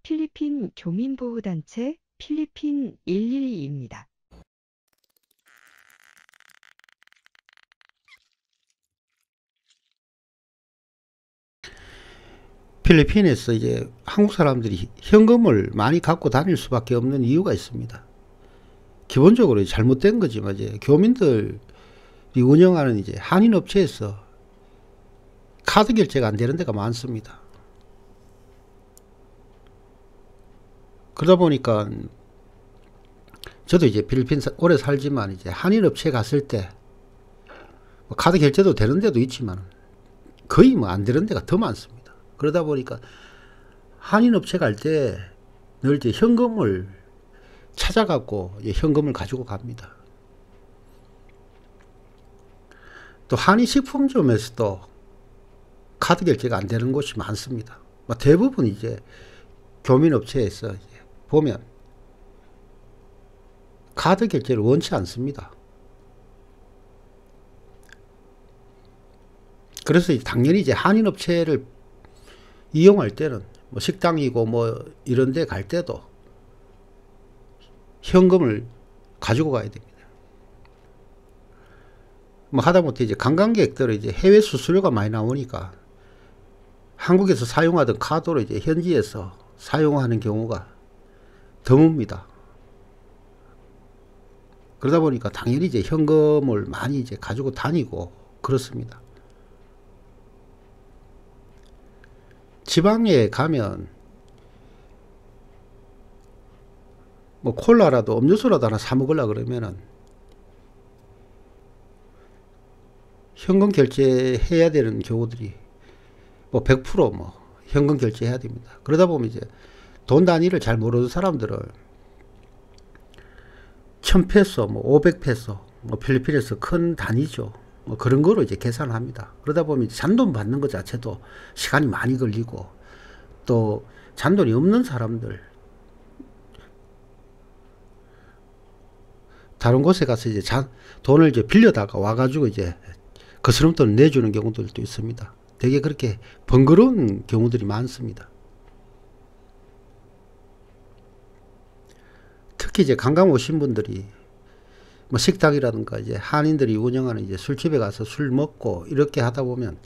필리핀 교민보호단체 필리핀 112입니다. 필리핀에서 이제 한국 사람들이 현금을 많이 갖고 다닐 수밖에 없는 이유가 있습니다. 기본적으로 잘못된 거지만 이제 교민들이 운영하는 이제 한인 업체에서 카드 결제가 안 되는 데가 많습니다. 그러다 보니까 저도 이제 필리핀 오래 살지만 이제 한인 업체 갔을 때 뭐 카드 결제도 되는 데도 있지만 거의 뭐 안 되는 데가 더 많습니다. 그러다 보니까 한인 업체 갈 때 늘 이제 현금을 찾아갖고 현금을 가지고 갑니다. 또 한인 식품점에서도 카드 결제가 안 되는 곳이 많습니다. 대부분 이제 교민업체에서 보면 카드 결제를 원치 않습니다. 그래서 당연히 이제 한인업체를 이용할 때는 뭐 식당이고 뭐 이런 데 갈 때도 현금을 가지고 가야 됩니다. 뭐 하다못해 이제 관광객들은 이제 해외 수수료가 많이 나오니까 한국에서 사용하던 카드로 이제 현지에서 사용하는 경우가 드뭅니다. 그러다 보니까 당연히 이제 현금을 많이 이제 가지고 다니고 그렇습니다. 지방에 가면 뭐 콜라라도 음료수라도 하나 사 먹으려 그러면은 현금 결제해야 되는 경우들이 뭐 100% 현금 결제해야 됩니다. 그러다 보면 이제 돈 단위를 잘 모르는 사람들은 1000페소, 뭐 500페소, 뭐 필리핀에서 큰 단위죠. 뭐 그런 거로 이제 계산을 합니다. 그러다 보면 잔돈 받는 것 자체도 시간이 많이 걸리고 또 잔돈이 없는 사람들 다른 곳에 가서 이제 돈을 이제 빌려다가 와가지고 이제 거스름돈을 내주는 경우들도 있습니다. 되게 그렇게 번거로운 경우들이 많습니다. 특히 이제 관광 오신 분들이 뭐 식당이라든가 이제 한인들이 운영하는 이제 술집에 가서 술 먹고 이렇게 하다 보면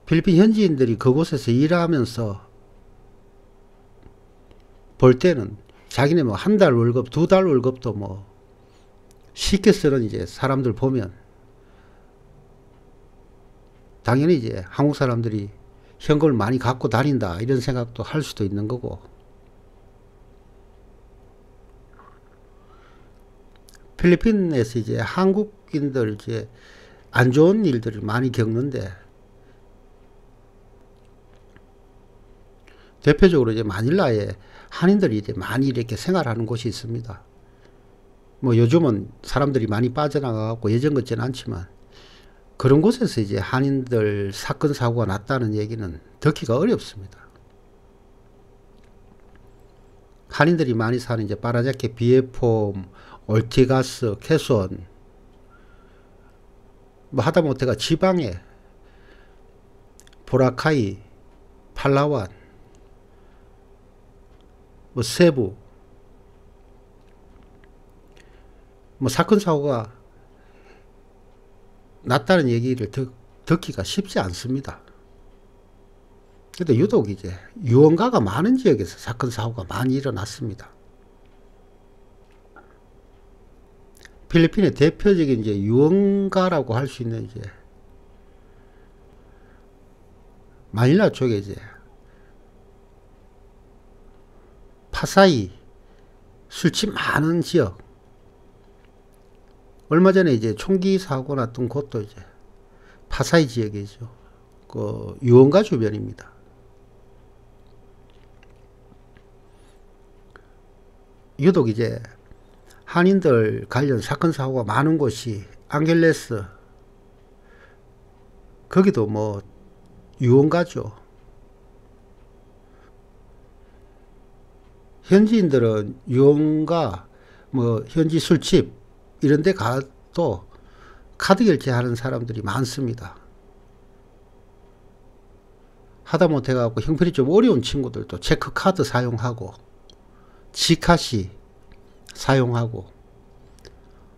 필리핀 현지인들이 그곳에서 일하면서 볼 때는 자기네 뭐 한 달 월급, 두 달 월급도 뭐 쉽게 쓰는 이제 사람들 보면 당연히 이제 한국 사람들이 현금을 많이 갖고 다닌다 이런 생각도 할 수도 있는 거고, 필리핀에서 이제 한국인들 이제 안 좋은 일들을 많이 겪는데 대표적으로 이제 마닐라에 한인들이 이제 많이 이렇게 생활하는 곳이 있습니다. 뭐 요즘은 사람들이 많이 빠져나가고 예전 같지는 않지만 그런 곳에서 이제 한인들 사건 사고가 났다는 얘기는 듣기가 어렵습니다. 한인들이 많이 사는 이제 파라자케, 비에폼, 올티가스, 케손, 뭐 하다못해가 지방에 보라카이, 팔라완, 뭐 세부, 뭐 사건 사고가 났다는 얘기를 듣기가 쉽지 않습니다. 근데 유독 이제 유흥가가 많은 지역에서 사건 사고가 많이 일어났습니다. 필리핀의 대표적인 이제 유흥가라고 할 수 있는 이제 마닐라 쪽에 이제 파사이 술집 많은 지역, 얼마 전에 이제 총기 사고 났던 곳도 이제 파사이 지역이죠. 그 유흥가 주변입니다. 유독 이제 한인들 관련 사건 사고가 많은 곳이 앙겔레스, 거기도 뭐 유흥가죠. 현지인들은 유흥가, 뭐 현지 술집 이런 데 가도 카드 결제하는 사람들이 많습니다. 하다 못해갖고 형편이 좀 어려운 친구들도 체크카드 사용하고 지카시 사용하고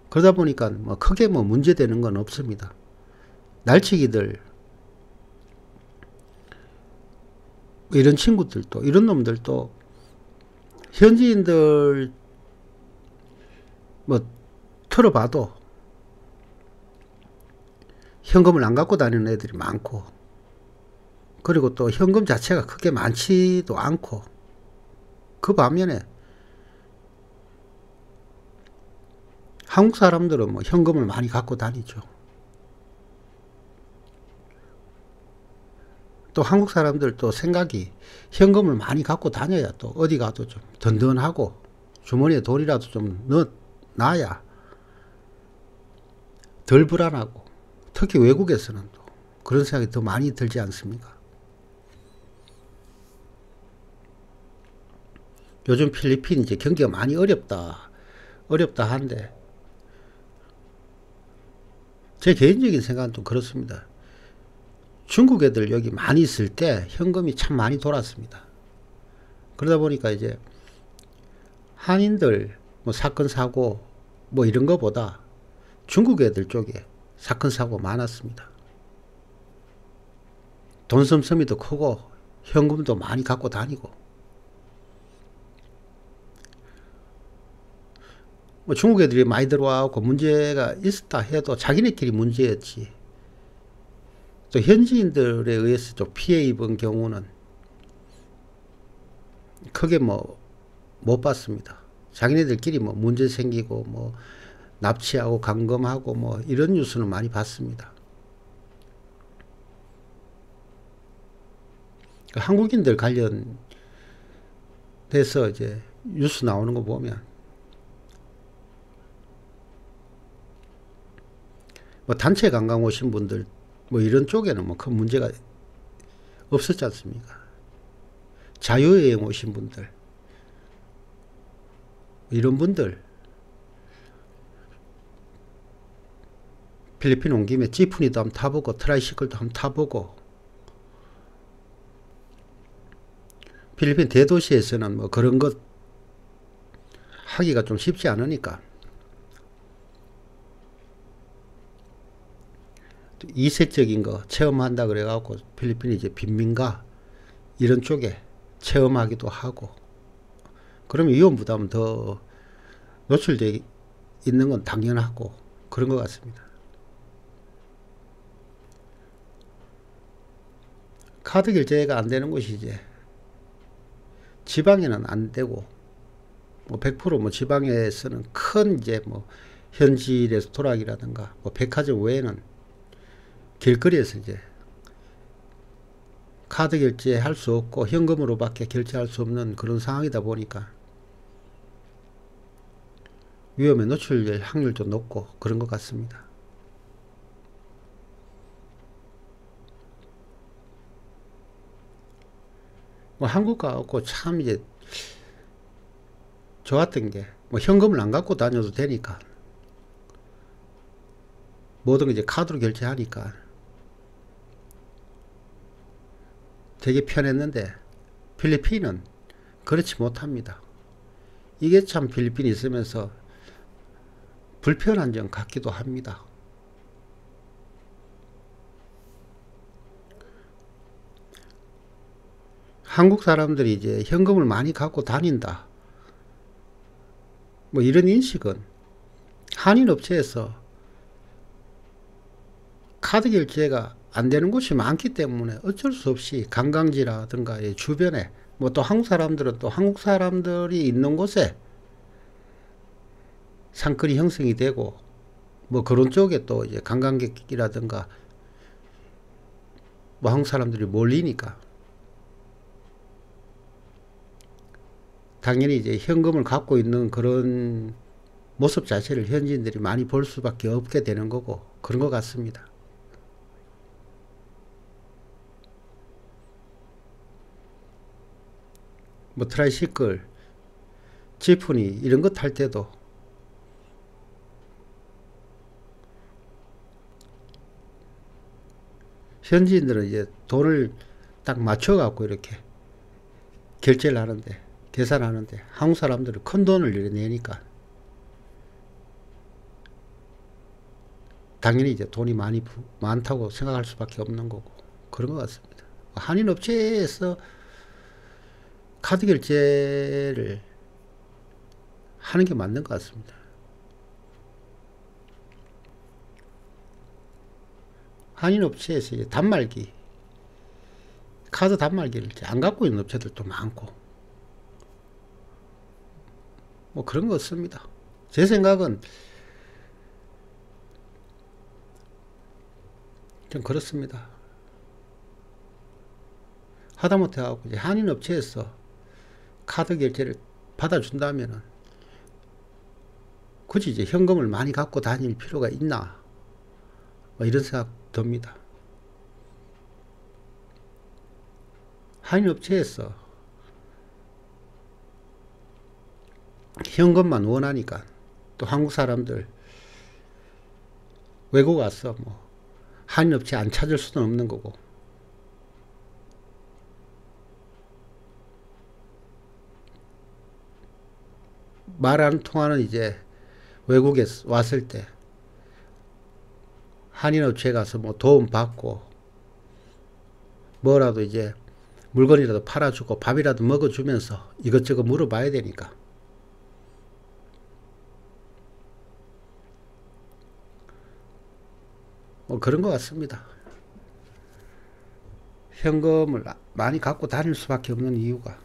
그러다 보니까 뭐 크게 뭐 문제되는 건 없습니다. 날치기들 이런 친구들도 이런 놈들도 현지인들 뭐 틀어봐도 현금을 안 갖고 다니는 애들이 많고 그리고 또 현금 자체가 크게 많지도 않고 그 반면에 한국 사람들은 뭐 현금을 많이 갖고 다니죠. 또 한국 사람들도 생각이 현금을 많이 갖고 다녀야 또 어디 가도 좀 든든하고 주머니에 돈이라도 좀 넣어놔야 덜 불안하고 특히 외국에서는 또 그런 생각이 더 많이 들지 않습니까? 요즘 필리핀 이제 경기가 많이 어렵다 한데 제 개인적인 생각은 좀 그렇습니다. 중국 애들 여기 많이 있을 때 현금이 참 많이 돌았습니다. 그러다 보니까 이제 한인들 뭐 사건 사고 뭐 이런 거보다 중국 애들 쪽에 사건 사고 많았습니다. 돈 씀씀이도 크고 현금도 많이 갖고 다니고 뭐 중국 애들이 많이 들어와서 문제가 있었다 해도 자기네끼리 문제였지 또 현지인들에 의해서 좀 피해 입은 경우는 크게 뭐 못 봤습니다. 자기네들끼리 뭐 문제 생기고 뭐 납치하고 감금하고 뭐 이런 뉴스는 많이 봤습니다. 한국인들 관련돼서 이제 뉴스 나오는 거 보면 뭐 단체 관광 오신 분들 뭐 이런 쪽에는 뭐 큰 문제가 없었지 않습니까? 자유여행 오신 분들 이런 분들 필리핀 온 김에 지프니도 한번 타보고 트라이시클도 한번 타보고 필리핀 대도시에서는 뭐 그런 것 하기가 좀 쉽지 않으니까 이색적인 거 체험한다 그래갖고 필리핀이 이제 빈민가 이런 쪽에 체험하기도 하고 그러면 위험 부담은 더 노출되어 있는 건 당연하고 그런 것 같습니다. 카드 결제가 안 되는 곳이 이제 지방에는 안 되고 뭐 100% 뭐 지방에서는 큰 이제 뭐 현지 레스토랑이라든가 뭐 백화점 외에는 길거리에서 이제 카드 결제할 수 없고 현금으로밖에 결제할 수 없는 그런 상황이다 보니까 위험에 노출될 확률도 높고 그런 것 같습니다. 뭐 한국 가고 참 이제 좋았던 게 뭐 현금을 안 갖고 다녀도 되니까 모든 게 이제 카드로 결제하니까 되게 편했는데 필리핀은 그렇지 못합니다. 이게 참 필리핀에 있으면서 불편한 점 같기도 합니다. 한국 사람들이 이제 현금을 많이 갖고 다닌다 뭐 이런 인식은 한인 업체에서 카드 결제가 안 되는 곳이 많기 때문에 어쩔 수 없이 관광지라든가 주변에 뭐 또 한국 사람들은 또 한국 사람들이 있는 곳에 상권이 형성이 되고 뭐 그런 쪽에 또 이제 관광객이라든가 뭐 한국 사람들이 몰리니까 당연히 이제 현금을 갖고 있는 그런 모습 자체를 현지인들이 많이 볼 수밖에 없게 되는 거고 그런 것 같습니다. 뭐 트라이시클, 지프니 이런 거 탈 때도 현지인들은 이제 돈을 딱 맞춰갖고 이렇게 결제를 하는데, 계산하는데, 한국 사람들은 큰 돈을 이렇게 내니까, 당연히 이제 돈이 많다고 생각할 수밖에 없는 거고, 그런 것 같습니다. 한인 업체에서 카드 결제를 하는 게 맞는 것 같습니다. 한인 업체에서 이제 단말기, 카드 단말기를 이제 안 갖고 있는 업체들도 많고, 뭐 그런 거 없습니다. 제 생각은 좀 그렇습니다. 하다못해 하고 이제 한인 업체에서 카드 결제를 받아준다면은 굳이 이제 현금을 많이 갖고 다닐 필요가 있나, 뭐 이런 생각 듭니다. 한인 업체에서 현금만 원하니까 또 한국 사람들 외국 와서 뭐 한인 업체 안 찾을 수는 없는 거고, 말 안 통하는 이제 외국에 왔을 때 한인 업체에 가서 뭐 도움 받고 뭐라도 이제 물건이라도 팔아주고 밥이라도 먹어주면서 이것저것 물어봐야 되니까, 뭐 그런 것 같습니다. 현금을 많이 갖고 다닐 수밖에 없는 이유가